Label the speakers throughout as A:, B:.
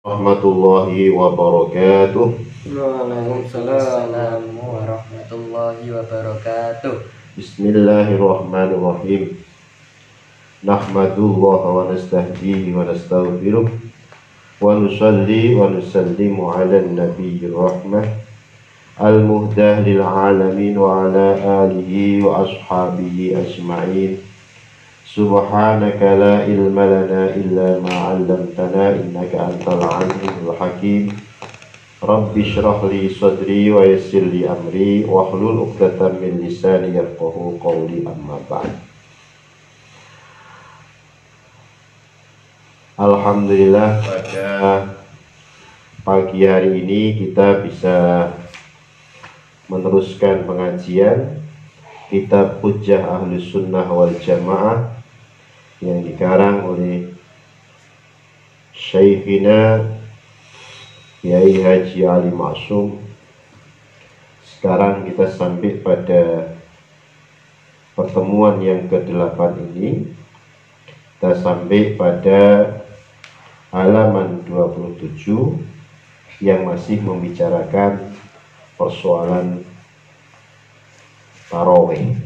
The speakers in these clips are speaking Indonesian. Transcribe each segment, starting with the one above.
A: Warahmatullahi wabarakatuh.
B: Waalaikumsalam warahmatullahi wabarakatuh.
A: Bismillahirrahmanirrahim. Nahmadullaha wa nasta'hihi wa nastaghfiruh wa nusalli wa nusallimu ala nabiyyir rahmah al-muhdah lil alamin wa ala alihi wa ashabihi ajma'in. Subhanaka la ilma lana illa ma 'allamtana innaka antal alimul hakim. Rabbi shrah li sadri wa yassir li amri wahlul 'uqdatam min lisani yafqahu qawli, amma ba'd. Alhamdulillah, pada pagi hari ini kita bisa meneruskan pengajian kitab Hujjah Ahlus Sunnah wal Jamaah yang dikarang oleh Syekhina Kiai Haji Ali Maksum. Sekarang kita sampai pada pertemuan yang ke-8 ini. Kita sampai pada halaman 27 yang masih membicarakan persoalan tarawih.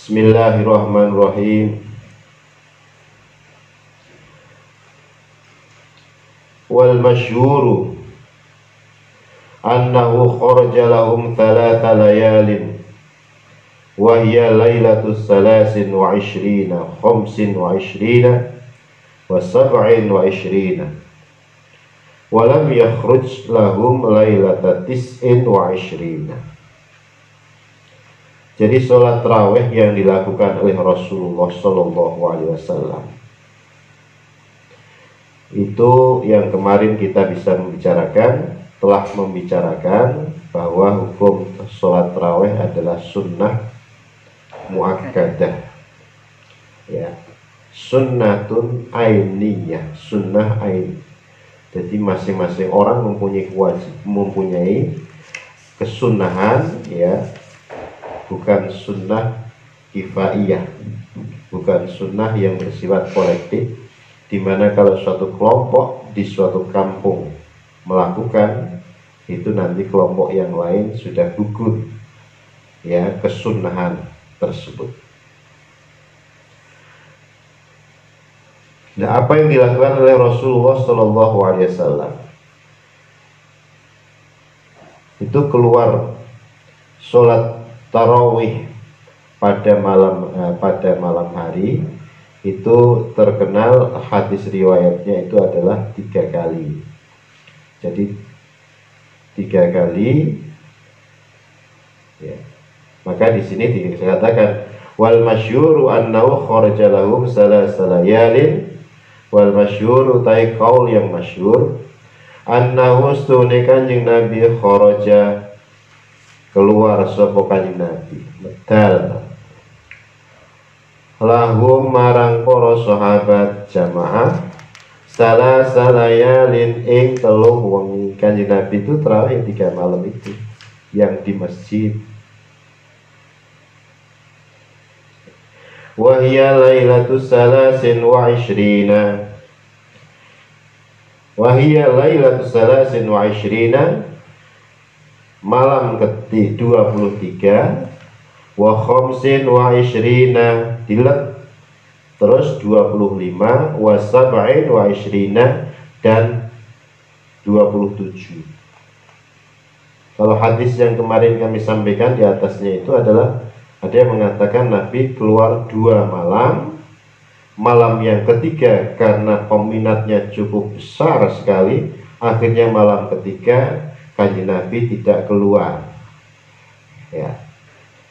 A: Bismillahirrahmanirrahim. Wal masyhuru annahu kharaja lahum thalatha layalin wa hiya lailatus salasin wa ishrina, khamsin wa ishrina wa sab'in wa ishrina, wa lam yakhruj lahum lailata tis'in wa ishrina. Jadi sholat tarawih yang dilakukan oleh Rasulullah Shallallahu Alaihi Wasallam itu yang kemarin kita bisa telah membicarakan bahwa hukum sholat tarawih adalah sunnah muakkadah, ya, sunnatun ainiyah, sunnah ain. Jadi masing-masing orang mempunyai kesunahan, ya, bukan sunnah kifaiyah, bukan sunnah yang bersifat kolektif, dimana kalau suatu kelompok di suatu kampung melakukan itu, nanti kelompok yang lain sudah gugur, ya, kesunahan tersebut. Nah, apa yang dilakukan oleh Rasulullah Shallallahu Alaihi Wasallam itu keluar sholat tarawih pada malam hari. Itu terkenal hadis riwayatnya itu adalah 3 kali. Jadi 3 kali, ya. Maka di sini dikatakan wal masyhuru annahu kharaja lahum salasa layalin. Wal masyhuru tai qaul yang masyhur annahu stune Kanjeng Nabi kharaja, keluar sapa Kanjeng Nabi, medal lahum marang para sahabat jamaah salasa layalin ing 3 wengi. Kanjeng Nabi itu tarawih 3 malam itu yang di masjid. Wa hiya lailatus salasin wa ishrina, wa hiya lailatus salasin wa ishrina, malam ke-23, wa khamsin wa ishrina, dilet terus 25, wa sab'in wa ishrina, dan 27. Kalau hadis yang kemarin kami sampaikan di atasnya itu adalah, ada yang mengatakan Nabi keluar 2 malam. Malam yang ketiga karena peminatnya cukup besar sekali, akhirnya malam ketiga Kanjeng Nabi tidak keluar, ya.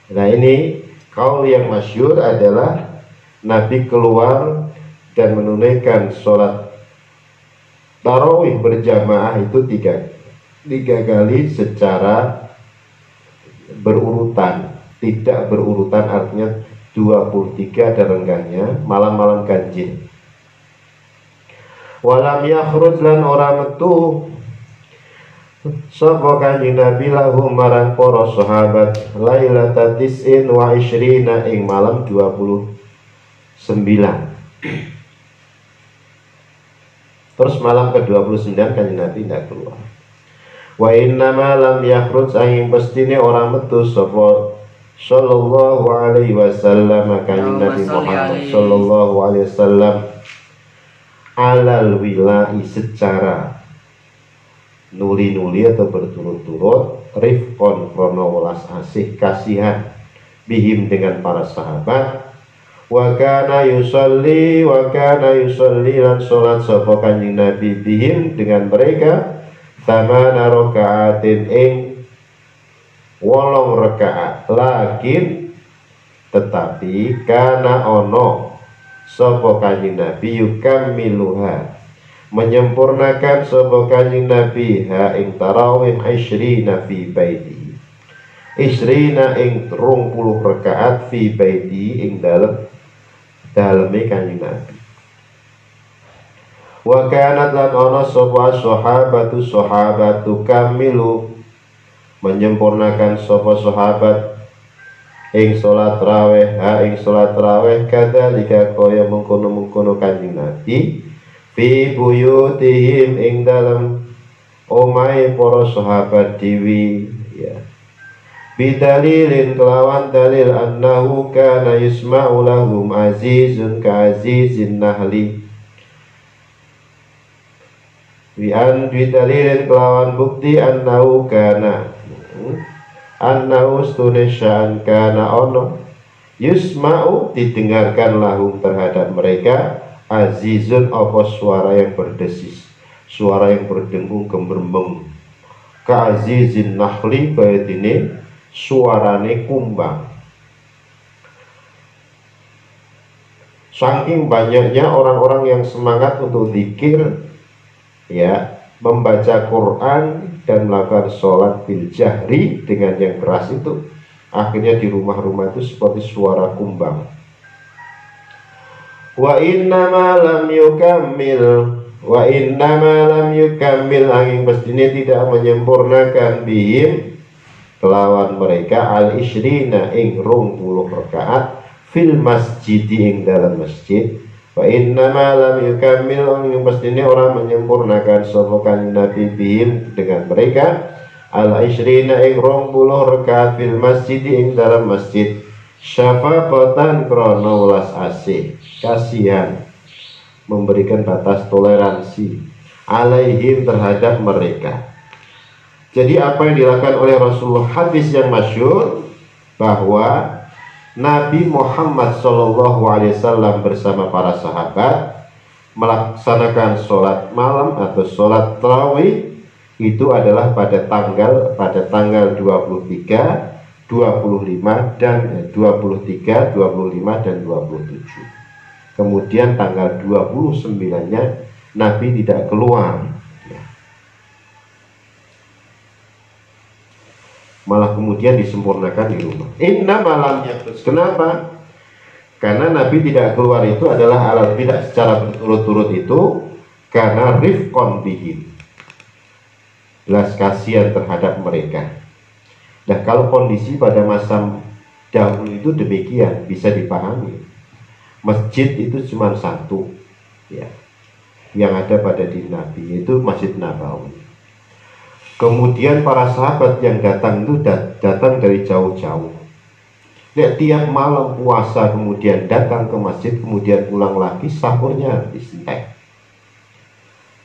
A: Nah, ini kaul yang masyhur adalah Nabi keluar dan menunaikan sholat tarawih berjamaah itu 3 kali secara berurutan. Tidak berurutan artinya 23 ada renggangnya, malam-malam ganjil. Walam yakhruj lan ora metu sapa Kanjeng Nabi lahum marang para sahabat lailata tis'in wa ishrina ing malam 29. Terus malam ke-29 kanjeng Nabi tidak keluar. Wa inna ma lam yakhruj angin pastine orang metu sapa sallallahu alaihi wasallam kanjeng Nabi Muhammad sallallahu alaihi wasallam alal wila'i secara nuli-nuli atau berturut-turut rifqon krono welas asih kasihan bihim dengan para sahabat. Wa kana yusolli lan sholat sapa kanjeng Nabi bihim dengan mereka tamana rakaatin ing 8 rakaat lakin tetapi kana ono sapa kanjeng Nabi yukammiluha menyempurnakan sapa kanjeng Nabi ha ing tarawih 20 fi baiti isrina ing 20 rakaat fi baiti ing daleme kanjeng Nabi. Wa kanat lan ana sapa sahabatu kamilu menyempurnakan sapa sahabat ing salat raweh ing salat raweh kadzalika kaya mengkono-mengkono kanjeng Nabi fi buyutihim ing dalam omahe para sahabat dewi ya. Bidalilin kelawan dalil annahu kana yusma'u lahum azizun ka azizin nahli. Bidalilin kelawan bukti annahu kana annahu stunisyan kana ono yusma'u didengarkan lahum terhadap mereka azizun apa suara yang berdesis, suara yang berdengung gembrembeng ka azizin nahli bayatine suarane kumbang. Saking banyaknya orang-orang yang semangat untuk zikir ya, membaca Quran dan melakukan sholat bil jahri dengan yang keras itu, akhirnya di rumah-rumah itu seperti suara kumbang. Wa inna ma lam yukammil angin pastine tidak menyempurnakan bihim kelawan mereka al-ishrina ing 20 rakaat fil masjid ing dalam masjid. Wa inna ma lam yukammil angin pastine orang menyempurnakan sapa kanjeng Nabi bihim dengan mereka al-ishrina ing 20 rakaat fil masjid ing dalam masjid syafaqatan krono welas asih kasihan memberikan batas toleransi alaihim terhadap mereka. Jadi apa yang dilakukan oleh Rasulullah, hadis yang masyhur bahwa Nabi Muhammad SAW bersama para sahabat melaksanakan sholat malam atau sholat tarawih itu adalah pada tanggal 23, 25 dan 23, 25 dan 27. Kemudian tanggal 29-nya Nabi tidak keluar. Malah kemudian disempurnakan di rumah. Inna malamnya. Kenapa? Karena Nabi tidak keluar itu adalah alat tidak secara berturut-turut itu karena rifqon bihim, belas kasihan terhadap mereka. Nah, kalau kondisi pada masa dahulu itu demikian bisa dipahami. Masjid itu cuma satu ya, yang ada pada diri Nabi, yaitu Masjid Nabawi. Kemudian para sahabat yang datang itu datang dari jauh-jauh. Tiap malam puasa kemudian datang ke masjid, kemudian pulang lagi, sahurnya disentek.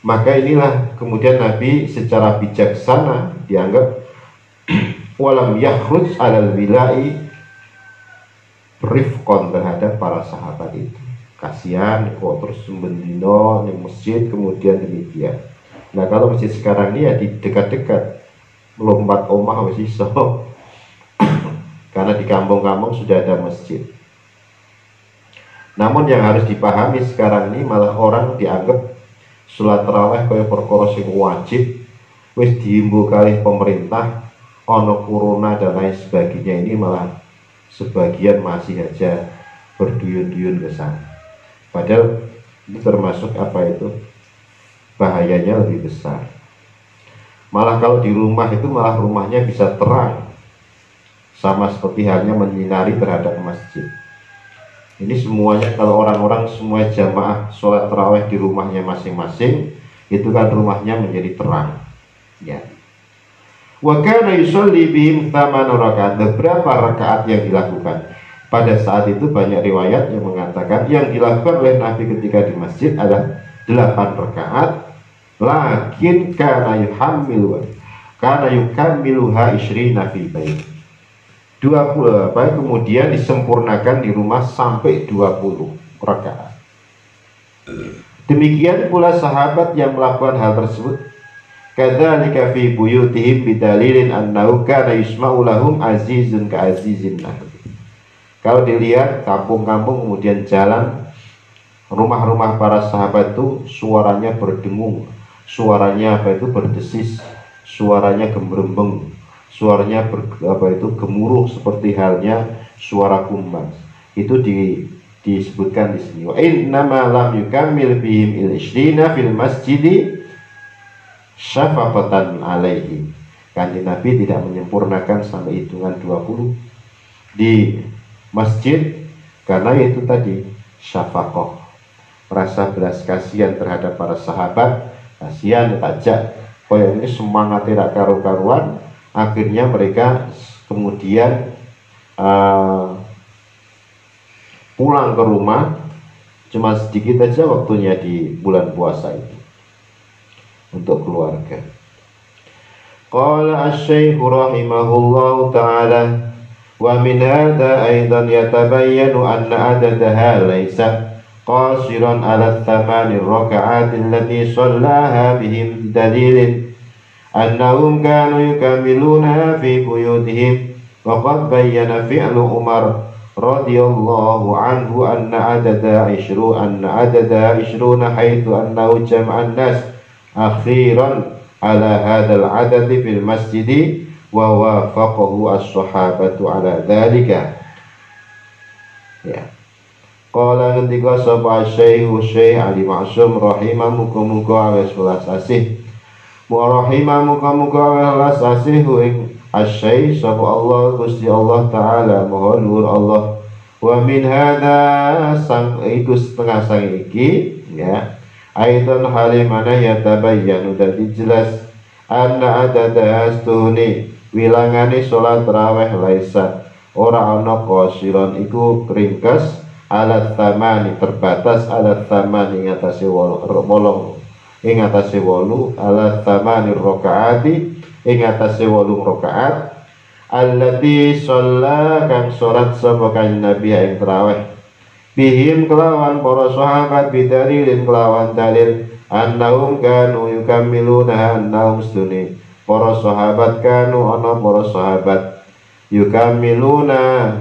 A: Maka inilah kemudian Nabi secara bijaksana dianggap walam yakhruj alal wila'i rifqon terhadap para sahabat itu. Kasihan kok terus sembendino di masjid kemudian demikian. Nah kalau masjid sekarang ini ya di dekat-dekat melompat omah masih iso. Karena di kampung-kampung sudah ada masjid. Namun yang harus dipahami sekarang ini malah orang dianggap sholat tarawih kaya perkara sing wajib, wis diimbau kali pemerintah, ono corona dan lain sebagainya, ini malah sebagian masih aja berduyun-duyun ke sana. Padahal ini termasuk apa itu? Bahayanya lebih besar. Malah kalau di rumah itu malah rumahnya bisa terang, sama seperti halnya menyinari terhadap masjid. Ini semuanya kalau orang-orang semua jamaah sholat tarawih di rumahnya masing-masing, itu kan rumahnya menjadi terang, ya. Wa kana yusalli bihim 8 rakaat. Berapa rakaat yang dilakukan? Pada saat itu banyak riwayat yang mengatakan yang dilakukan oleh Nabi ketika di masjid adalah 8 rakaat. Lakin kana yukammiluha 20 fi bait. 20 kemudian disempurnakan di rumah sampai 20 rakaat. Demikian pula sahabat yang melakukan hal tersebut. Kadzalika fi buyutihim bidalilin annahu kana yusma'u lahum azizun ka azizin nahl. Kalau dilihat kampung-kampung kemudian jalan, rumah-rumah para sahabat itu suaranya berdengung, suaranya berdesis, suaranya gembrembeng, suaranya gemuruh seperti halnya suara kumbang. Itu disebutkan di sini. Wa innama lam yukammil bihim il-ishrina fil masjidi syafaqatan alaihi. Kanjeng Nabi tidak menyempurnakan sampai hitungan 20 di masjid karena itu tadi syafaqah, rasa belas kasihan terhadap para sahabat. Kasihan tajak koyo ini semangat tidak karu-karuan, akhirnya mereka kemudian pulang ke rumah cuma sedikit aja waktunya di bulan puasa itu untuk keluarga. Qala asy-syaikh rahimahullahu ta'ala wa min hadha aidan yatabayyanu anna adadaha laysa qasiran ala 8 raka'at allati shallaha bihim dalilin annahum kanu yukammiluna fi buyutihim wa qad bayyana fi'lu Umar radhiyallahu anhu anna adada 20 haitsu annahu jama'an nas akhiran ala hadzal adadi fil masjidi wa wafaqahu as-sahabatu ala dzalika. Ya. Qala ngendika sapa Syekh Ali Ma'sum rahimahumuka wa welas asih. Wa rahimahumuka wa welas asih ing asy-Syekh sapa Allah Gusti Allah taala maha nuwun Allah. Wa min hadza sang iku setengah sang iki ya. Aidan halimana yatabayyanu dadi jelas anna adada astuni wilangane salat tarawih laisa ora ana qasiron iku ringkas alat tamani terbatas alat tamani ing atase 8 ing atase 8 alat tamani rakaati ing atase 8 rakaat allati shalla kang salat sapa kanjeng Nabi ing tarawih bihim kelawan para sahabat bidalilin kelawan dalil annahum kanu yukammiluna annahum sunni para sahabat kanu ana para sahabat yukammiluna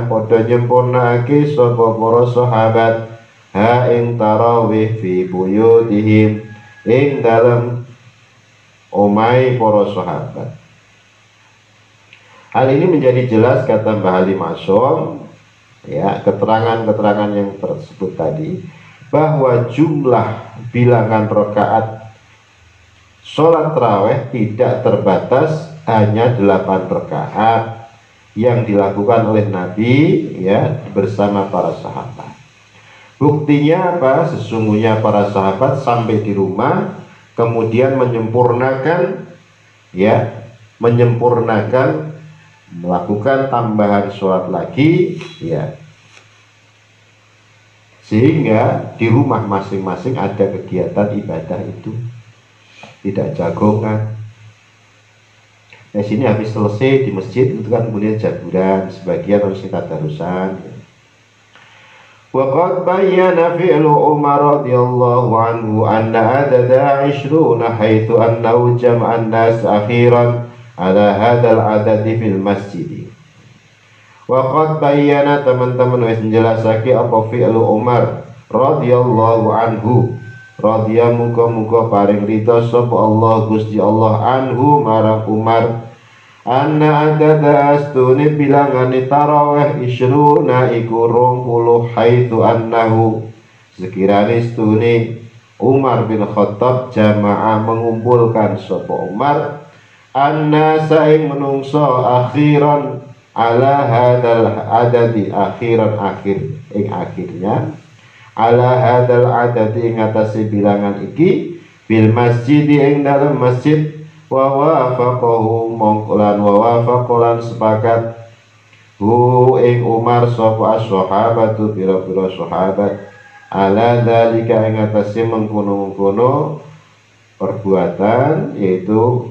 A: padha nyempurnake sapa para sahabat ha ing tarawih fi buyutihim ing dalam omai para sahabat. Hal ini menjadi jelas kata Mbah Ali Ma'sum ya, keterangan-keterangan yang tersebut tadi bahwa jumlah bilangan rakaat sholat tarawih tidak terbatas hanya 8 rakaat yang dilakukan oleh Nabi ya bersama para sahabat. Buktinya apa? Sesungguhnya para sahabat sampai di rumah kemudian menyempurnakan melakukan tambahan sholat lagi ya, sehingga di rumah masing-masing ada kegiatan ibadah itu, tidak jagongan. Nah sini habis selesai di masjid itu kan kemudian jaguran, sebagian harus tadarusan. Wa qad bayyana fi'lu Umar radhiyallahu anhu anna adada 20 haitsu annahu jama'an nas akhiran ala hadzal adadi fil masjid. Wa qad bayyana teman-teman wis njelasake apa fi'lu Umar radhiyallahu anhu radhiya muga-muga paring ridha sapa Allah Gusti Allah anhu marang Umar anna adada astune bilangane tarawih isruna iku 20 haitsu annahu sekirane stune Umar bin Khattab jamaah mengumpulkan sapa Umar annasa ing menungso akhiran ala hadal adadi akhiran akhirnya ala hadal adati ing atase bilangan iki bil masjid ing dalam masjid wa wafaqahu mongkolan wa wafaqolan sepakat hu ing Umar sapa as-sahabatu pira-pira sahabat ala dzalika ing atase mengkono-mengkono perbuatan, yaitu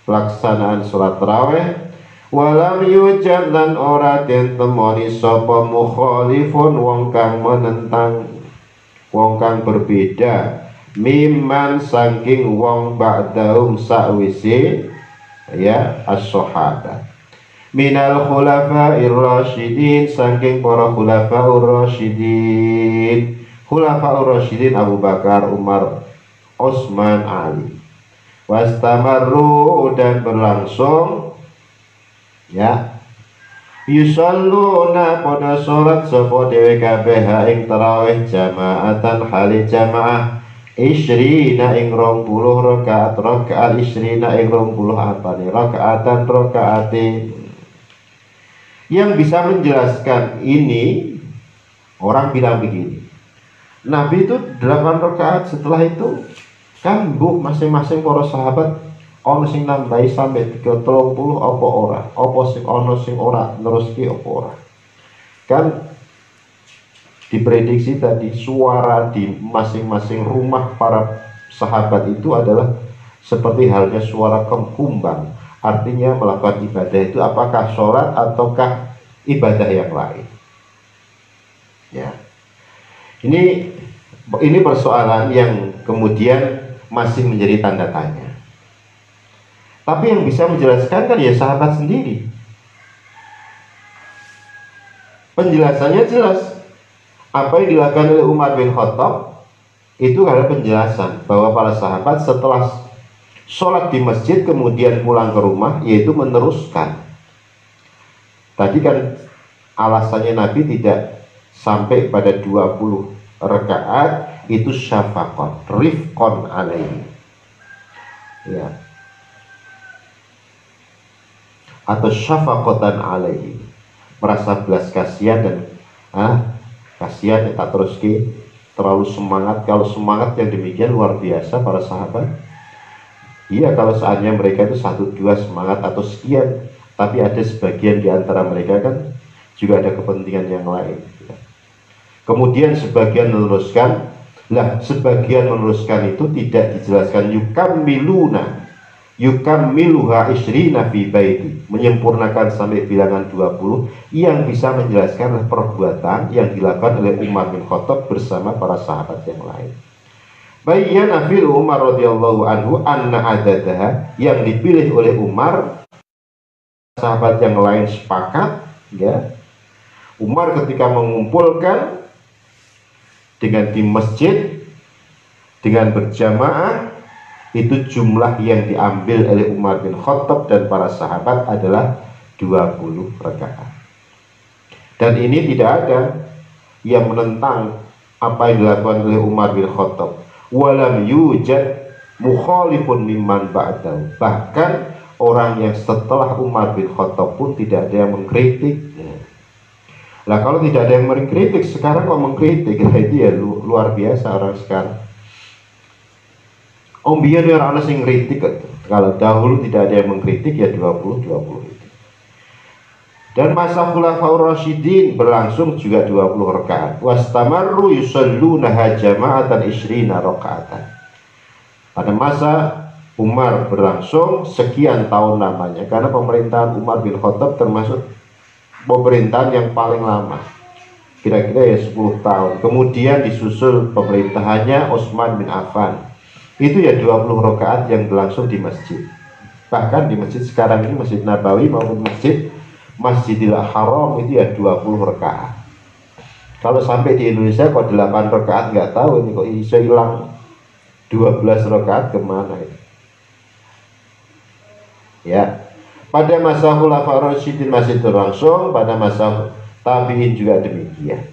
A: pelaksanaan sholat tarawih. Walam yujad lan ora den temoni sapa mukhalifun wong kang menentang, wong kang berbeda mimman saking wong ba'dahum sakwise ya as-sahabat minal khulafa'ir rasyidin saking para khulafa'ur rasyidin. Khulafa'ur rasyidin Abu Bakar, Umar, Utsman, Ali. Wastamarru dan berlangsung ya yusalluna pada sholat sapa dhewe kabeh ing tarawih jamaatan hali jamaah isrina ing 20 rakaat isrina ing 20 apane rakaatan rakaate. Yang bisa menjelaskan ini, orang bilang begini, Nabi itu 8 rakaat, setelah itu kan masing-masing para sahabat ono sing nambahi sampai 30 apa ora, apa sing ono sing ora neruski apa ora. Kan diprediksi tadi suara di masing-masing rumah para sahabat itu adalah seperti halnya suara kumbang. Artinya melakukan ibadah itu apakah sholat ataukah ibadah yang lain. Ya, ini persoalan yang kemudian masih menjadi tanda tanya. Tapi yang bisa menjelaskan kan ya sahabat sendiri. Penjelasannya jelas. Apa yang dilakukan oleh Umar bin Khattab itu adalah penjelasan bahwa para sahabat setelah sholat di masjid kemudian pulang ke rumah, yaitu meneruskan. Tadi kan alasannya Nabi tidak sampai pada 20 rakaat, itu syafaqon, rifqon alaihi. Ya. Atau syafaqatan alaihi. Merasa belas kasihan dan kasihan ya tak terus terlalu semangat. Kalau semangat yang demikian luar biasa para sahabat. Iya, kalau saatnya mereka itu 1-2 semangat atau sekian, tapi ada sebagian di antara mereka kan juga ada kepentingan yang lain. Kemudian sebagian meneruskan, sebagian meneruskan itu tidak dijelaskan yukammiluha isrina fi baiti, menyempurnakan sampai bilangan 20, yang bisa menjelaskan perbuatan yang dilakukan oleh Umar bin Khattab bersama para sahabat yang lain. Bayyana fil Umar radhiyallahu anhu anna adadaha, yang dipilih oleh Umar, sahabat yang lain sepakat ya. Umar ketika mengumpulkan dengan di masjid dengan berjamaah, itu jumlah yang diambil oleh Umar bin Khattab dan para sahabat adalah 20 rakaat. Dan ini tidak ada yang menentang apa yang dilakukan oleh Umar bin Khattab. Walam yujad mukhalifun mimman ba'dahu. Bahkan orang yang setelah Umar bin Khattab pun tidak ada yang mengkritik. Lah kalau tidak ada yang mengkritik, sekarang kok mengkritik? Itu ya luar biasa orang sekarang. Biar orang yang kritik. Kalau dahulu tidak ada yang mengkritik, ya 20 itu. Dan masa Khulafaur Rasyidin berlangsung juga 20 rakaat. Wastamarru yusallunaha jama'atan isrina rakaatan. Pada masa Umar berlangsung sekian tahun lamanya, karena pemerintahan Umar bin Khattab termasuk pemerintahan yang paling lama, kira-kira ya 10 tahun. Kemudian disusul pemerintahannya Utsman bin Affan, itu ya 20 rakaat yang berlangsung di masjid. Bahkan di masjid sekarang ini, Masjid Nabawi maupun Masjidil Haram, itu ya 20 rakaat. Kalau sampai di Indonesia kok 8 rakaat, nggak tahu ini kok bisa hilang 12 rakaat kemana itu. Ya, pada masa Khulafaur Rasyidin masih berlangsung, pada masa Tabi'in juga demikian.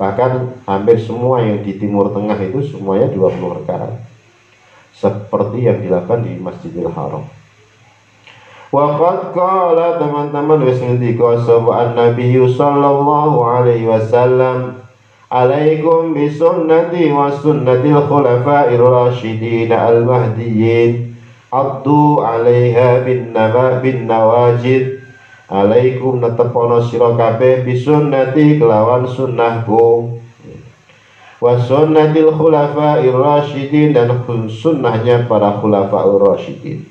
A: Bahkan hampir semua yang di Timur Tengah itu semuanya 20 rakaat, seperti yang dilakukan di Masjidil Haram. Waqad qala, teman-teman, wis ngendika sapa Nabi sallallahu alaihi wasallam, Alaikum bisunnati wa sunnatil khulafa'ir rasyidin al-mahdiyyin addu 'alaiha bin nawajid. Alaikum netepono sira kabeh bisunnati kelawan sunnahku wa sunnatil khulafa'ir rasyidin dan sunnahnya para khulafa'ur rasyidin.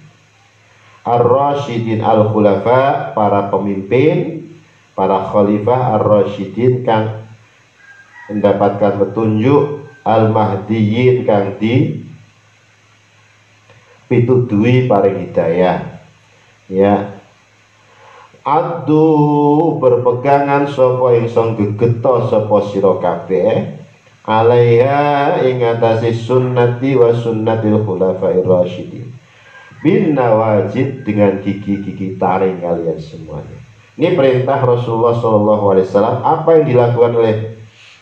A: Ar-rasyidin al-khulafa para pemimpin, para khalifah ar-rasyidin kang mendapatkan petunjuk, al-mahdiyyin kang di pituduhi paring hidayah. Ya, addu berpegangan sapa ingsun gegeto sapa sira kabeh alaiha ing atase sunnati wa sunnatil khulafa'ir rasyidin bin nawajid dengan gigi-gigi taring kalian semuanya. Ini perintah Rasulullah SAW. Apa yang dilakukan oleh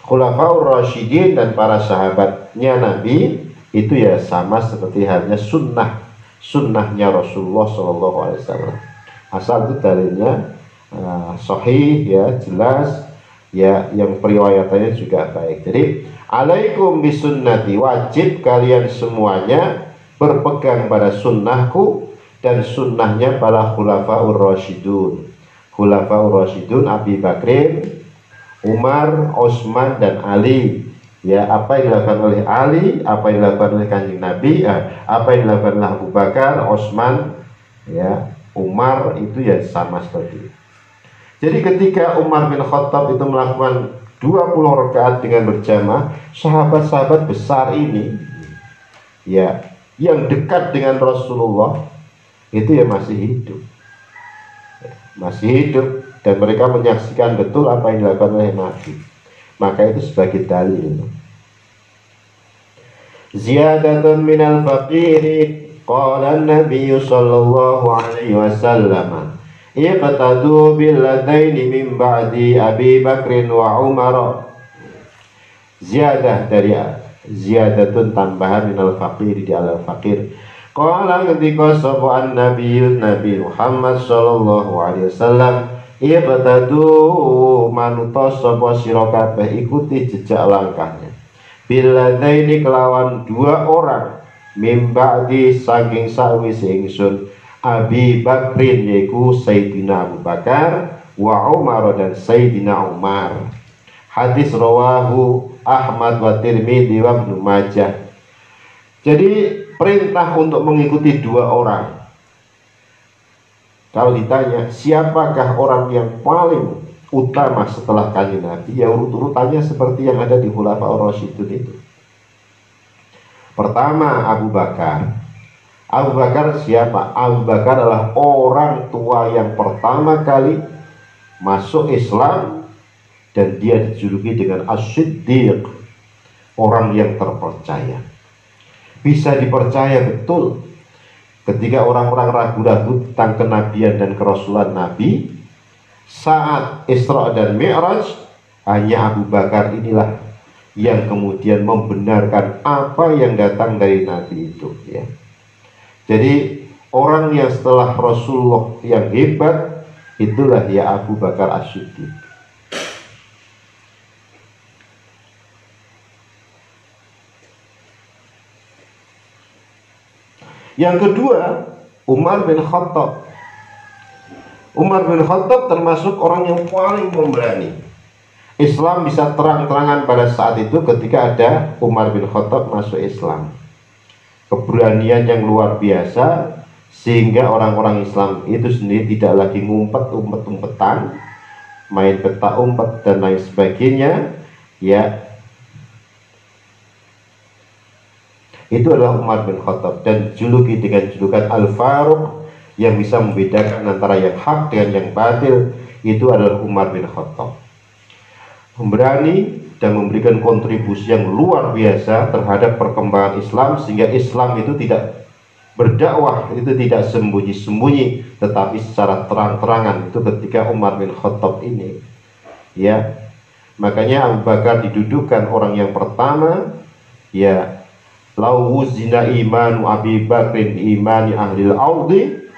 A: khulafaur rasyidin dan para sahabatnya Nabi itu ya sama seperti halnya sunnahnya Rasulullah SAW. Asal itu dalilnya sahih ya, jelas ya, yang periwayatannya juga baik. Jadi alaikum bisunnati, wajib kalian semuanya berpegang pada sunnahku dan sunnahnya para khulafaur rasyidun. Khulafaur rasyidun Abi Bakrin, Umar, Utsman dan Ali. Ya, apa yang dilakukan oleh Ali, apa yang dilakukan oleh Kanjeng Nabi, apa yang dilakukan oleh Abu Bakar, Utsman, ya, Umar, itu ya sama seperti itu. Jadi ketika Umar bin Khattab itu melakukan 20 rakaat dengan berjamaah, sahabat-sahabat besar ini ya yang dekat dengan Rasulullah itu ya masih hidup. Masih hidup dan mereka menyaksikan betul apa yang dilakukan oleh Nabi. Maka itu sebagai dalil. Ziyadatun minal faqiri qala an-nabiy sallallahu alaihi wasallam iqtadu bil ladaini min ba'di Abi Bakrin wa Umar. Ziyadah dari ziyadatun tambahan minal faqiri di al faqir. Qala ketika sapa Nabi Muhammad sallallahu alaihi wasallam iqtadu manuta sapa sira kabeh ikuti jejak langkahnya biladaini kelawan 2 orang mimba'di saking sawise ingsun Abi Bakrin yaiku Sayyidina Abu Bakar wa Umar dan Sayyidina Umar. Hadis rawahu Ahmad wa Tirmidzi wa Ibnu Majah. Jadi perintah untuk mengikuti 2 orang. Kalau ditanya siapakah orang yang paling utama setelah Kanjeng Nabi, ya urut-urutannya seperti yang ada di Khulafaur Rasyidun itu. Pertama Abu Bakar. Abu Bakar siapa? Abu Bakar adalah orang tua yang pertama kali masuk Islam dan dia dijuluki dengan As-Siddiq, orang yang terpercaya. Bisa dipercaya betul. Ketika orang-orang ragu-ragu tentang kenabian dan kerasulan Nabi, saat Isra dan Mi'raj, hanya Abu Bakar inilah yang kemudian membenarkan apa yang datang dari Nabi itu, ya. Jadi orang yang setelah Rasulullah yang hebat itulah ya Abu Bakar As-Siddiq. Yang kedua, Umar bin Khattab. Umar bin Khattab termasuk orang yang paling pemberani. Islam bisa terang-terangan pada saat itu ketika ada Umar bin Khattab masuk Islam. Keberanian yang luar biasa sehingga orang-orang Islam itu sendiri tidak lagi ngumpet umpet-umpetan, main peta umpet dan lain sebagainya, ya. Itu adalah Umar bin Khattab dan dijuluki dengan julukan Al-Faruq, yang bisa membedakan antara yang hak dengan yang batil. Itu adalah Umar bin Khattab. Memberani dan memberikan kontribusi yang luar biasa terhadap perkembangan Islam, sehingga Islam itu tidak berdakwah, itu tidak sembunyi-sembunyi, tetapi secara terang-terangan. Itu ketika Umar bin Khattab ini, ya. Makanya Abu Bakar didudukan orang yang pertama, ya. Lau wuzina imanu Abi Bakrin imani ahlil ardi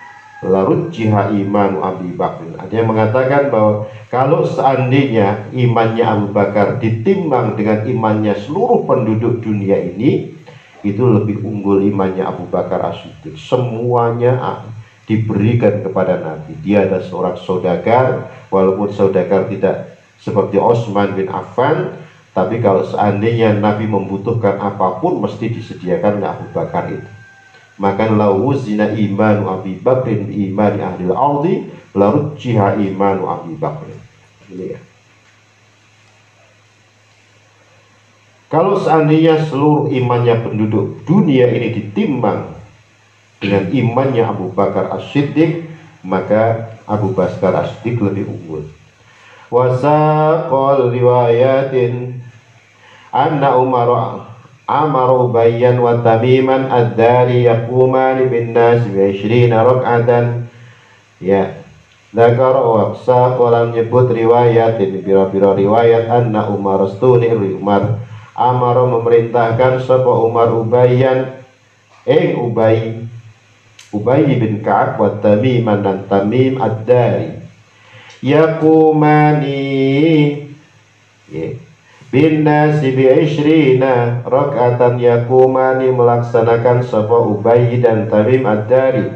A: larujjiha imanu Abi Bakr. Ada yang mengatakan bahwa kalau seandainya imannya Abu Bakar ditimbang dengan imannya seluruh penduduk dunia ini, itu lebih unggul imannya Abu Bakar As-Siddiq. Semuanya diberikan kepada Nabi. Dia adalah seorang saudagar, walaupun saudagar tidak seperti Utsman bin Affan, tapi kalau seandainya Nabi membutuhkan apapun mesti disediakan oleh Abu Bakar itu. Maka lau zina imanu Abi Bakrin bi imani ahli al-ardi larujjiha imanu Abi Bakrin. Ini ya. Kalau seandainya seluruh imannya penduduk dunia ini ditimbang dengan imannya Abu Bakar As-Siddiq, maka Abu Bakar As-Siddiq lebih unggul. Wasaqal riwayatin anna Umar amara Ubayyan wa Tamiman ad-Dari yaqumani bin nas bi 20 rak'atan. Ya, Zakar wa qala menyebut riwayat ini bira-bira riwayat anna Umar astuni Umar amara memerintahkan sapa Umar Ubayyan Ubay bin Ka'ab wa Tamiman dan Tamim ad-Dari yaqumani bin nasi bi 20 rak'atan, yaqumani melaksanakan sapa Ubay dan Tamim ad-Dari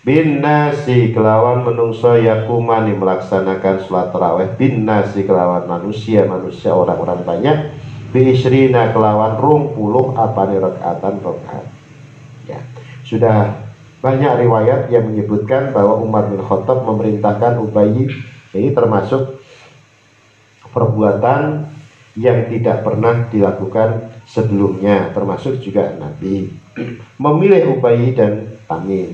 A: bin nasi kelawan menungso, yaqumani melaksanakan salat tarawih bin nasi kelawan manusia orang-orang banyak, bi 20 kelawan 20 apane rak'atan rakaat. Ya, sudah banyak riwayat yang menyebutkan bahwa Umar bin Khattab memerintahkan Ubay, ini termasuk perbuatan yang tidak pernah dilakukan sebelumnya, termasuk juga Nabi memilih Ubay dan Tamim.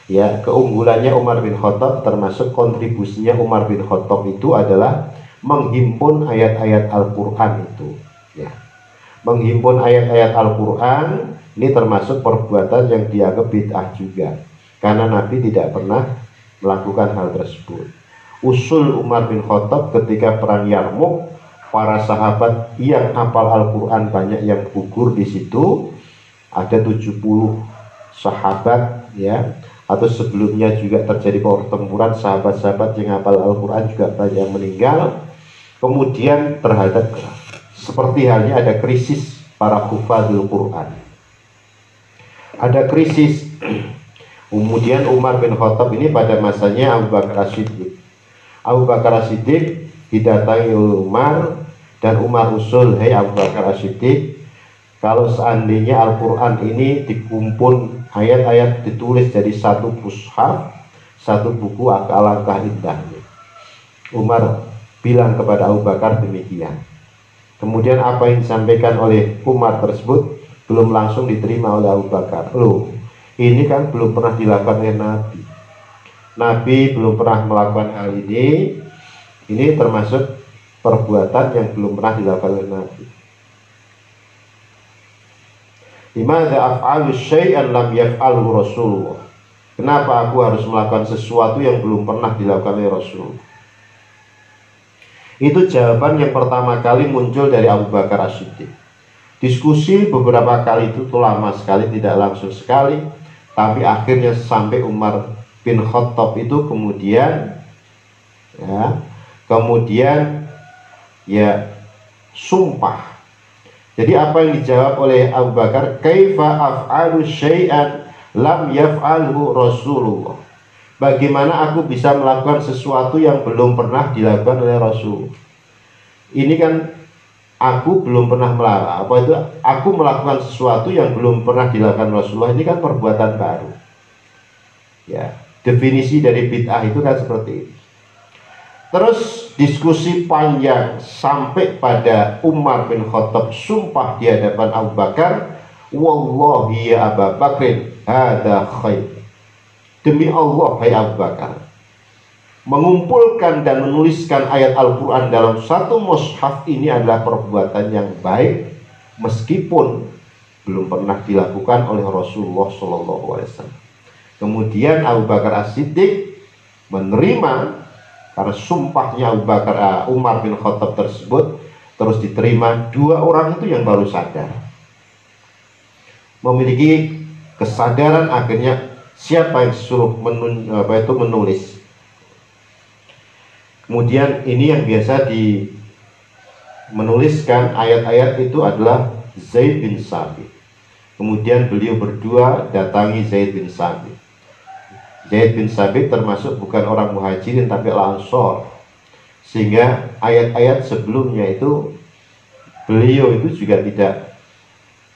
A: Ya, keunggulannya Umar bin Khattab, termasuk kontribusinya Umar bin Khattab itu adalah menghimpun ayat-ayat Al-Quran itu. Ya, menghimpun ayat-ayat Al-Quran ini termasuk perbuatan yang dianggap bid'ah juga, karena Nabi tidak pernah melakukan hal tersebut. Usul Umar bin Khattab ketika perang Yarmuk, para sahabat yang hafal Al-Quran banyak yang gugur di situ, ada 70 sahabat ya, atau sebelumnya juga terjadi pertempuran, sahabat-sahabat yang hafal Al-Quran juga banyak yang meninggal. Kemudian terhadap seperti halnya ada krisis para hufadzul Quran, ada krisis. Kemudian Umar bin Khattab ini pada masanya Abu Bakar As-Siddiq. Abu Bakar As-Siddiq didatangi oleh Umar, dan Umar usul, hei Abu Bakar As-Siddiq, kalau seandainya Al-Quran ini dikumpul ayat-ayat ditulis jadi satu mushaf, satu buku, alangkah indahnya. Umar bilang kepada Abu Bakar demikian. Kemudian apa yang disampaikan oleh Umar tersebut belum langsung diterima oleh Abu Bakar. Loh, ini kan belum pernah dilakukan oleh Nabi. Nabi belum pernah melakukan hal ini. Ini termasuk perbuatan yang belum pernah dilakukan oleh Nabi. Limadza af'alu syai'an lam yaf'alhu Rasulullah? Kenapa aku harus melakukan sesuatu yang belum pernah dilakukan oleh Rasul? Itu jawaban yang pertama kali muncul dari Abu Bakar As-Siddiq. Diskusi beberapa kali itu lama sekali, tidak langsung sekali, tapi akhirnya sampai Umar bin Khattab itu kemudian sumpah. Jadi apa yang dijawab oleh Abu Bakar, kaifa af'alu syai'an lam yaf'alhu Rasulullah? Bagaimana aku bisa melakukan sesuatu yang belum pernah dilakukan oleh Rasul? Ini kan aku belum pernah melakukan, aku melakukan sesuatu yang belum pernah dilakukan Rasulullah. Ini kan perbuatan baru. Ya, definisi dari bid'ah itu kan seperti ini. Terus diskusi panjang sampai pada Umar bin Khattab sumpah di hadapan Abu Bakar, wallahi ya Abu Bakrin hadza khair. Demi Allah hai Abu Bakar, mengumpulkan dan menuliskan ayat Al-Quran dalam satu mushaf ini adalah perbuatan yang baik, meskipun belum pernah dilakukan oleh Rasulullah SAW. Kemudian Abu Bakar As-Siddiq menerima, karena sumpahnya Umar bin Khattab tersebut terus diterima. Dua orang itu yang baru sadar, memiliki kesadaran, akhirnya Siapa yang disuruh menulis? Kemudian ini yang biasa menuliskan ayat-ayat itu adalah Zaid bin Sabit. Kemudian beliau berdua datangi Zaid bin Sabit. Zaid bin Sabit termasuk bukan orang muhajirin tapi Ansor, sehingga ayat-ayat sebelumnya itu beliau itu juga tidak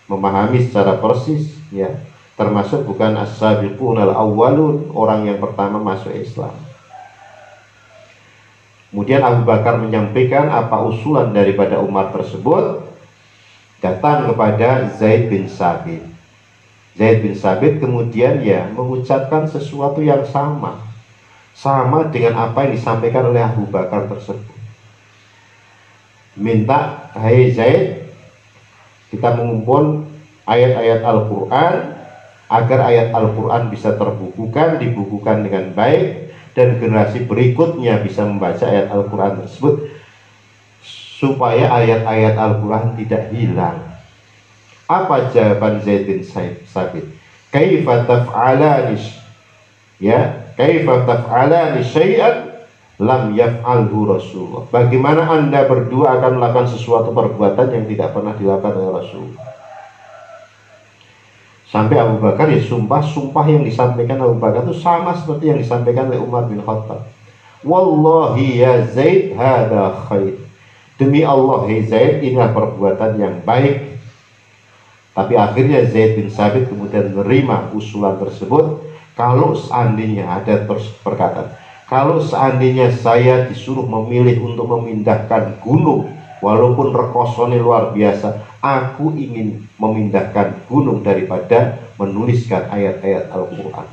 A: memahami secara persis, ya, termasuk bukan as-sabiqun al-awwalun, orang yang pertama masuk Islam. Kemudian Abu Bakar menyampaikan apa usulan daripada Umar tersebut, datang kepada Zaid bin Sabit. Zaid bin Sabit kemudian ya mengucapkan sesuatu yang sama dengan apa yang disampaikan oleh Abu Bakar tersebut. Minta, hai Zaid, kita mengumpul ayat-ayat Al-Quran agar ayat Al-Quran bisa dibukukan dengan baik, dan generasi berikutnya bisa membaca ayat Al-Quran tersebut, supaya ayat-ayat Al-Quran tidak hilang. Apa jawaban Zaid bin Sabit? Kaifa taf'alani, ya, kaifa taf'alani syai'an lam yaf'alhu Rasulullah. Bagaimana Anda berdua akan melakukan sesuatu perbuatan yang tidak pernah dilakukan oleh Rasul? Sampai Abu Bakar ya sumpah yang disampaikan Abu Bakar itu sama seperti yang disampaikan oleh Umar bin Khattab. Wallahi ya Zaid hada khair. Demi Allah, hai Zaid, inilah perbuatan yang baik. Tapi akhirnya Zaid bin Sabit kemudian menerima usulan tersebut. Kalau seandainya ada perkataan, kalau seandainya saya disuruh memilih untuk memindahkan gunung, walaupun rekosone luar biasa, aku ingin memindahkan gunung daripada menuliskan ayat-ayat Al-Quran.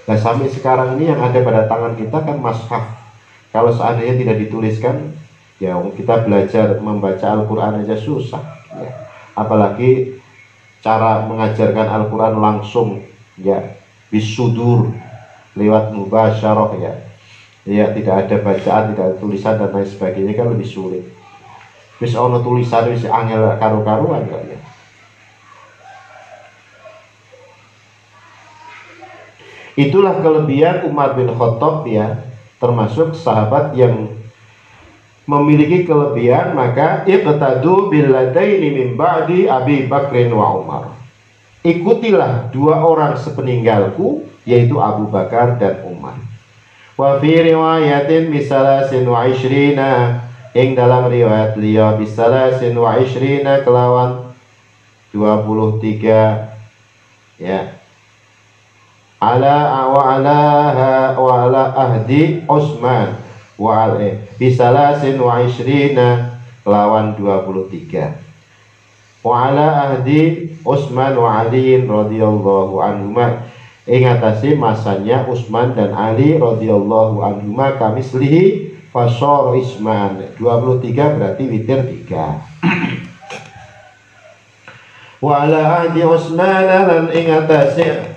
A: Nah, sampai sekarang ini yang ada pada tangan kita kan mushaf. Kalau seandainya tidak dituliskan, ya kita belajar membaca Al-Quran aja susah, ya. Apalagi cara mengajarkan Al-Quran langsung, ya, bisudur, lewat mubasyarah, ya, tidak ada bacaan, tidak ada tulisan dan lain sebagainya, kan lebih sulit. Wis ono tulisan wis angel karu-karuan kok, ya. Itulah kelebihan Umar bin Khattab, ya, termasuk sahabat yang memiliki kelebihan. Maka iqtadu billadaini min ba'di Abi Bakrin wa Umar. Ikutilah dua orang sepeninggalku, yaitu Abu Bakar dan Umar. Wa fi riwayatin bisalasin wa ishrina, ing dalam riwayat liya bisalasin wa ishrina kelawan 23, ya, ala ahdi Utsman wa ala bisalasin wa ishrina kelawan 23, wa ala ahdi Utsman wa Ali radhiyallahu anhuma, ing atase masanya Utsman dan Ali radhiyallahu anhuma kamislihi fasor isman. 23 berarti witir 3. Wa ala ahdi Utsman lan ing atase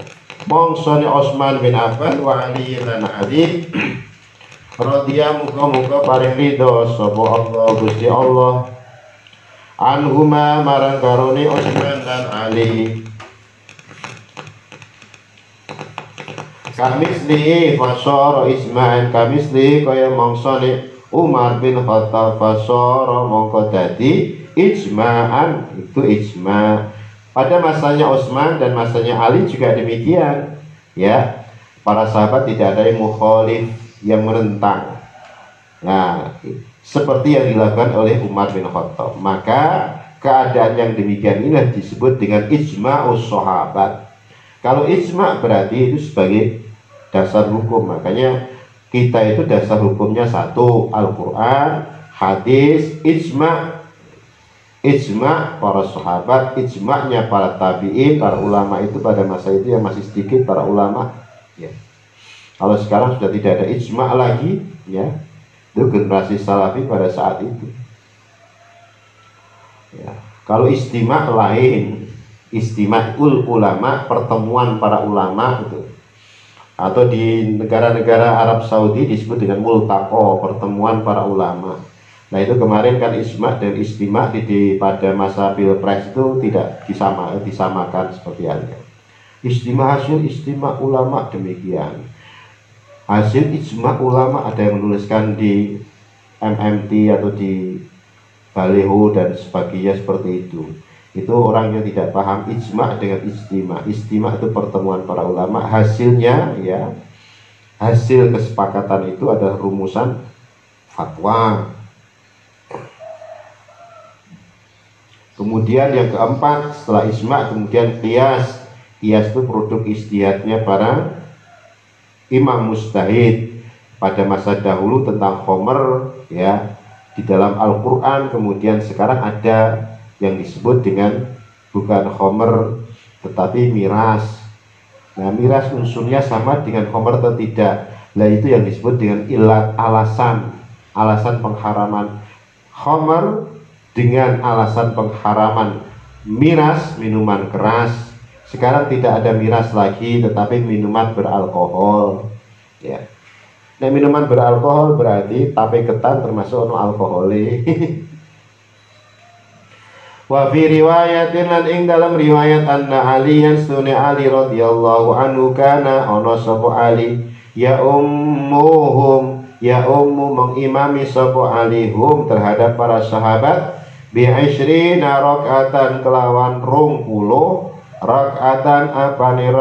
A: mongsone Utsman bin Affan wa Ali lan Ali radhiya muga-muga paring ridho sapa Allah Gusti Allah anhuma marang karone Utsman dan Ali. Kamisli fasara Ismail, kamisli kaya mangsane Umar bin Khattab, fasara mongko dadi ijma'an, itu ijma'. Pada masanya Utsman dan masanya Ali juga demikian, ya. Para sahabat tidak ada yang mukhalif, yang menentang. Nah, seperti yang dilakukan oleh Umar bin Khattab. Maka keadaan yang demikian ini disebut dengan ijma'us sahabat. Kalau ijma' berarti itu sebagai dasar hukum. Makanya kita itu dasar hukumnya satu, Al-Quran, hadis, ijma'. Ijma' para sahabat, ijma'nya para tabi'in, para ulama itu pada masa itu yang masih sedikit para ulama, ya. Kalau sekarang sudah tidak ada ijma' lagi, ya. Itu generasi salafi pada saat itu, ya. Kalau istima' lain, istima'ul ulama, pertemuan para ulama itu. Atau di negara-negara Arab Saudi disebut dengan multaqo, pertemuan para ulama. Nah, itu kemarin kan isma' dan istima' pada masa pilpres itu tidak disamakan seperti halnya. Ijtima hasil ijtima ulama demikian. Hasil ijma ulama, ada yang menuliskan di MMT atau di baliho dan sebagainya seperti itu. Itu orang yang tidak paham ijma dengan ijtima. Ijtima itu pertemuan para ulama, hasilnya ya, hasil kesepakatan itu adalah rumusan fatwa. Kemudian yang keempat setelah ijma, kemudian qiyas. Qiyas itu produk ijtihadnya para imam mujtahid pada masa dahulu tentang khomer ya, di dalam Al-Quran. Kemudian sekarang ada yang disebut dengan bukan khomer tetapi miras. Nah, miras unsurnya sama dengan khomer atau tidak? Nah, itu yang disebut dengan ilat, alasan pengharaman khomer dengan alasan pengharaman miras, minuman keras. Sekarang tidak ada miras lagi tetapi minuman beralkohol ya. Nah, minuman beralkohol berarti tape ketan termasuk ono alkohole. Wa fi riwayatin lan ing dalam riwayat anna aliyan sunni Ali radhiyallahu anhu kana ono sapa Ali ya ummuhum, ya ummu mengimami sapa Ali hum terhadap para sahabat bi 20 rakaatan kelawan 20 rakaatan apane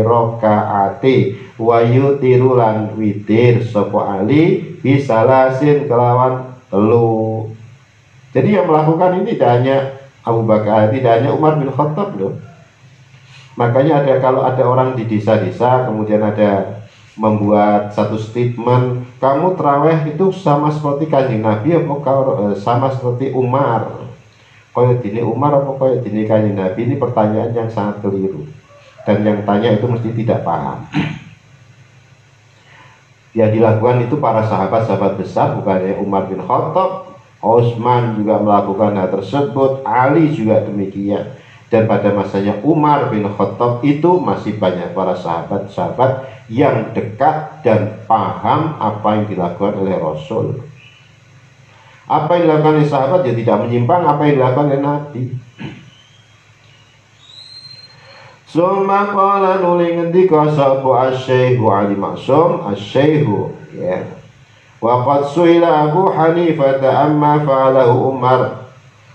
A: rakaati wa yutirulan witir sapa Ali bisalasin kelawan telu. Jadi yang melakukan ini tidak hanya Abu Bakar, tidak hanya Umar bin Khattab loh. Makanya kalau ada orang di desa-desa kemudian ada membuat satu statement, kamu terawih itu sama seperti Kanjeng Nabi apa sama seperti Umar? Kaya dini Umar apa kaya dini Kanjeng Nabi? Ini pertanyaan yang sangat keliru. Dan yang tanya itu mesti tidak paham. Ya, dilakukan itu para sahabat-sahabat besar, bukannya Umar bin Khattab. Utsman juga melakukan hal tersebut, Ali juga demikian. Dan pada masanya Umar bin Khattab itu masih banyak para sahabat-sahabat yang dekat dan paham apa yang dilakukan oleh Rasul. Apa yang dilakukan oleh sahabat ya tidak menyimpang apa yang dilakukan oleh Nabi. Summa qala nuli ngendika sapa asy-Syaikh Ali Maksum, asy-Syaikh ya. Wa qad su'ila Abu Hanifah amma fa'alahu Umar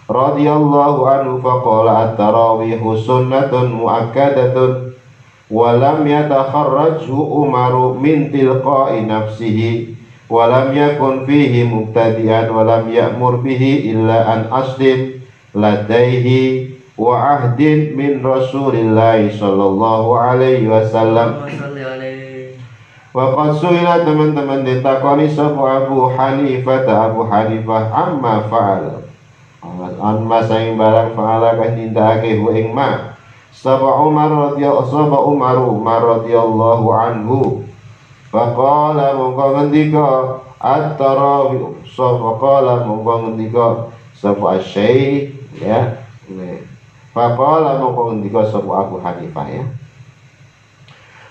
A: radhiyallahu anhu faqala at-tarawih sunnatun muakkadatun wa lam yatakharrajhu Umar min tilqa'i nafsihi wa lam yakun fihi mubtadi'an wa lam ya'mur bihi illa an aslin ladaihi wa ahdin min Rasulillah sallallahu alaihi wasallam. Wa qad su'ila teman-teman ditakoni sapa Abu Hanifah amma fa'al amma saing barang fa'ala kan nindakake hu ing ma sapa Umar radhiyallahu anhu faqala mongko ngendika at-tarawih faqala mongko ngendika sapa asy-Syaikh ya faqala mongko ngendika sapa Abu Hanifah ya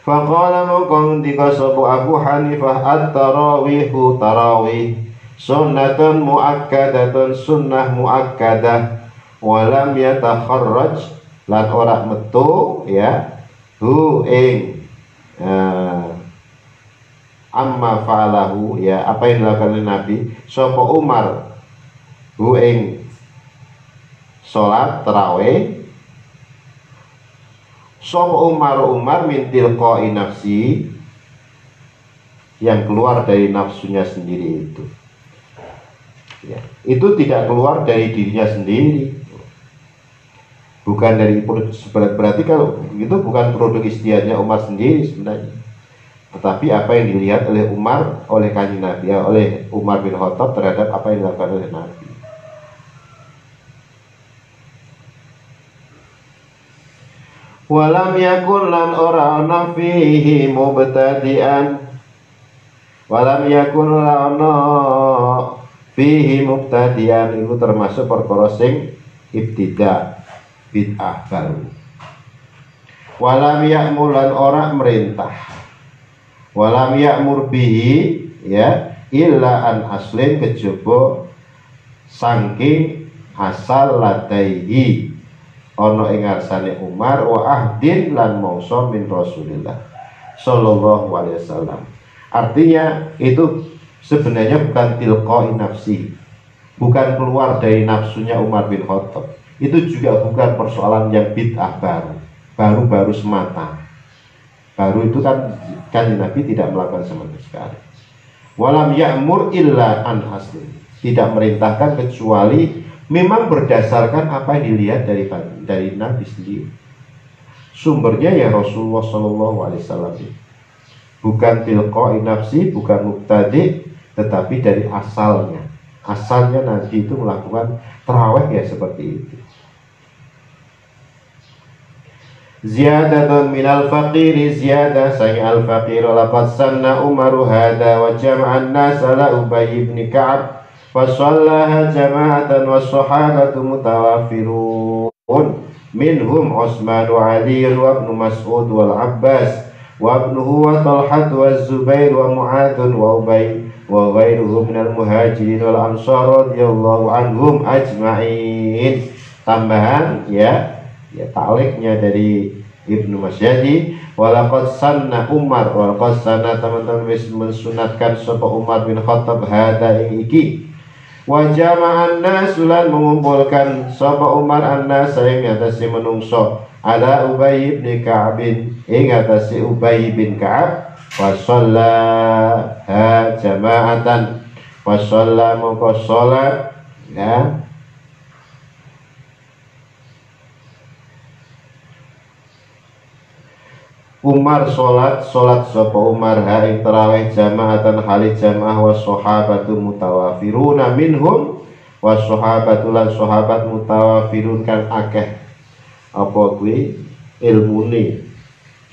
A: faqala mongko ngendika sapa Abu Hanifah at-tarawihu tarawih sunnatun muakkadatun sunnah muakkadah walam yatakharraj lan ora metu ya hu ing amma fa'alahu ya apa yang dilakukan Nabi sapa Umar hu ing salat tarawih sapa Umar min tilqa'i nafsi yang keluar dari nafsunya sendiri itu ya, itu tidak keluar dari dirinya sendiri, bukan dari berarti kalau itu bukan produk ijtihadnya Umar sendiri sebenarnya, tetapi apa yang dilihat oleh Umar, oleh Kanjeng Nabi ya, oleh Umar bin Khattab terhadap apa yang dilakukan oleh Nabi. Walam yakun lan ora ana fihi mubtadi'an walam yakun la ana fihi mubtadi'an itu termasuk perkara sing ibtida bid'ah baru. Walam ya'mur lan ora merintah walam ya'mur bihi ya illa an aslin kejaba saking asal ladaihi ana ing ngarsane Umar wa ahdin lan mangsa min Rasulillah sallallahu alaihi wasallam. Artinya itu sebenarnya bukan tilqai nafsi, bukan keluar dari nafsunya Umar bin Khattab. Itu juga bukan persoalan yang bid'ah baru semata. Baru itu kan Nabi tidak melakukan sama sekali. Walam ya'mur illa an haslin, tidak merintahkan kecuali memang berdasarkan apa yang dilihat dari Nabi sendiri. Sumbernya ya Rasulullah Shallallahu Alaihi Wasallam. Bukan tilqai nafsi, bukan muqtadi, tetapi dari asalnya. Asalnya Nabi itu melakukan tarawih ya seperti itu. Ziyadatun minal faqiri ziyadah sang al-faqir laqad sanna Umaru hada wa jama'an nas ala Ubay ibn Ka'ab fa shallaha jama'atan was sahabatu mutawafirun minhum Utsman wa Ali wa Ibnu Mas'ud wal Abbas wa ibnuhu wa Talhah wa Zubair wa Mu'adz wa Ubay wa ghairuhum minal muhajirin wal ansar radhiyallahu anhum ajma'in. Tambahan ya ta'liqnya dari Ibnu Masyadi, walaqad sanna Umar, walaqad sanna teman-teman wis mensunatkan sapa Umar bin Khattab hada iki wa jama'an nas lan mengumpulkan sapa Umar an-nas ing atase menungso ala Ubay bin Ka'ab ing atase Ubay bin Ka'ab wa shallaha jama'atan wa shalla mongko salat ya Umar sholat sapa Umar hari tarawih jama'atan hali jamaah wa sahabatu mutawafiruna minhum wa sahabatu lan sahabat mutawafirun kan akeh apa kuwi ilmune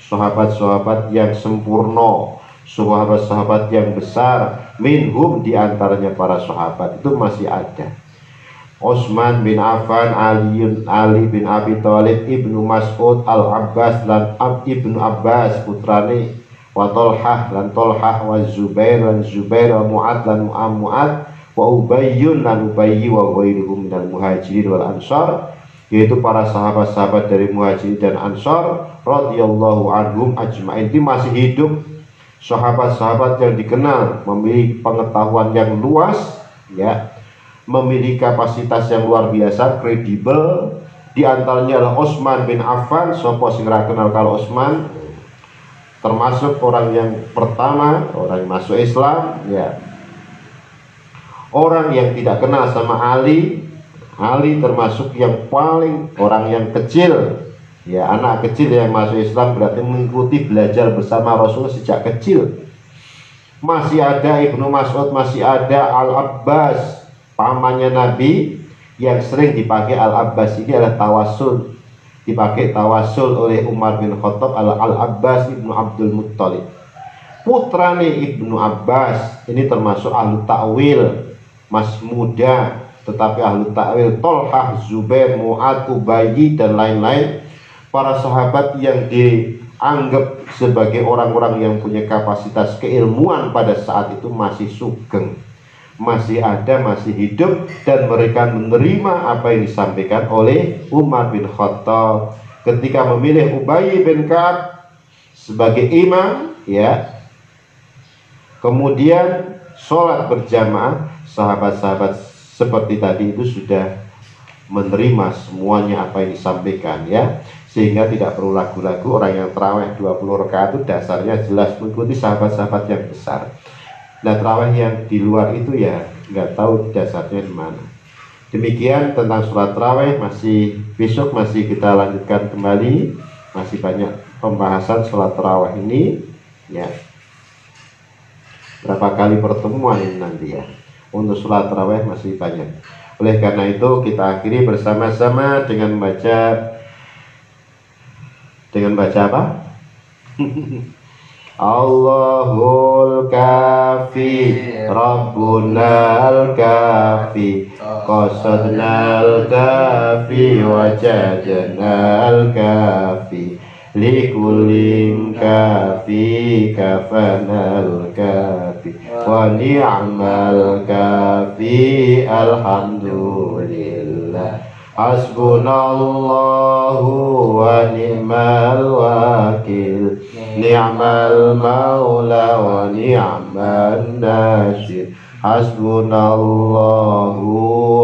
A: sahabat-sahabat yang sempurna, sahabat-sahabat yang besar, minhum diantaranya para sahabat itu masih ada. Utsman bin Affan, Ali bin Abi Thalib, Ibnu Mas'ud, Al-Abbas lan Ibnu Abbas putrane, wa Talhah lan Talhah, wa Zubair lan Zubair, wa Mu'adz lan Mu'adz, wa Ubayyun lan Ubayy wa ghairuhum minal muhajirin wal ansar, yaitu para sahabat-sahabat dari muhajirin dan ansar radhiyallahu anhum ajma'in. Ini masih hidup sahabat-sahabat yang dikenal memiliki pengetahuan yang luas ya, memiliki kapasitas yang luar biasa, kredibel. Di antaranya adalah Utsman bin Affan. Sopo sing ra kenal kalau Utsman, termasuk orang yang pertama, orang yang masuk Islam ya. Orang yang tidak kenal sama Ali termasuk yang paling orang yang kecil ya, anak kecil yang masuk Islam, berarti mengikuti belajar bersama Rasul sejak kecil. Masih ada Ibnu Mas'ud, masih ada Al-Abbas, pamannya Nabi yang sering dipakai. Al-Abbas ini adalah tawasul, dipakai tawasul oleh Umar bin Khattab. Al-Abbas Ibnu Abdul Muttalib, putrane Ibnu Abbas, ini termasuk ahlu ta'wil, masih muda tetapi ahlu ta'wil. Talhah, Zubair, Mu'adz, Ubayy dan lain-lain, para sahabat yang dianggap sebagai orang-orang yang punya kapasitas keilmuan pada saat itu masih sugeng, masih ada, masih hidup, dan mereka menerima apa yang disampaikan oleh Umar bin Khattab ketika memilih Ubay bin Ka'ab sebagai imam ya. Kemudian sholat berjamaah, sahabat-sahabat seperti tadi itu sudah menerima semuanya apa yang disampaikan ya, sehingga tidak perlu ragu-ragu. Orang yang terawih 20 rakaat itu dasarnya jelas mengikuti sahabat-sahabat yang besar. Nah, terawih yang di luar itu ya nggak tahu dasarnya di mana. Demikian tentang sholat terawih. Besok masih kita lanjutkan kembali, masih banyak pembahasan sholat terawih ini ya. Berapa kali pertemuan ini nanti ya, untuk sholat terawih masih banyak. Oleh karena itu kita akhiri bersama-sama dengan baca apa? Allahul kafi Rabbunal kafi qasadnal kafi wajadnal kafi likullin kafi kafanal kafi wa ni'mal kafi alhamdulillah hasbunallah ni'mal maula wa ni'man nasir. Hasbunallahu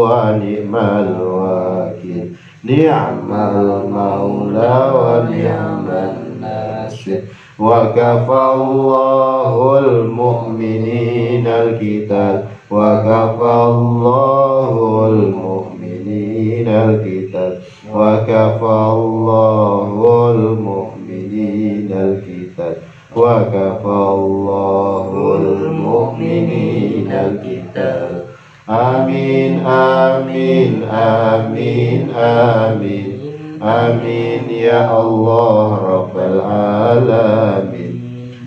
A: wa ni'mal wakil. Ni'mal maula wa ni'man nasir. Wa kafallahul mu'mininal qital. Wa kafallahul mu'mininal qital. Wa kafallahul mu'mininal qital. Wa kafallahul mu'mininal qital. Amin amin amin amin amin ya Allah rabbal alamin.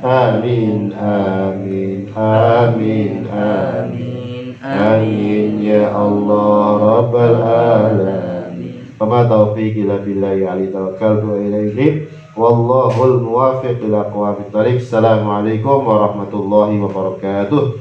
A: Amin amin amin amin amin ya Allah rabbal alamin. Fama taufiqi illa billahi alaihi tawakkaltu wa ilaihi wallahul muwaffiq ila aqwamit thariq. Assalamualaikum warahmatullahi wabarakatuh.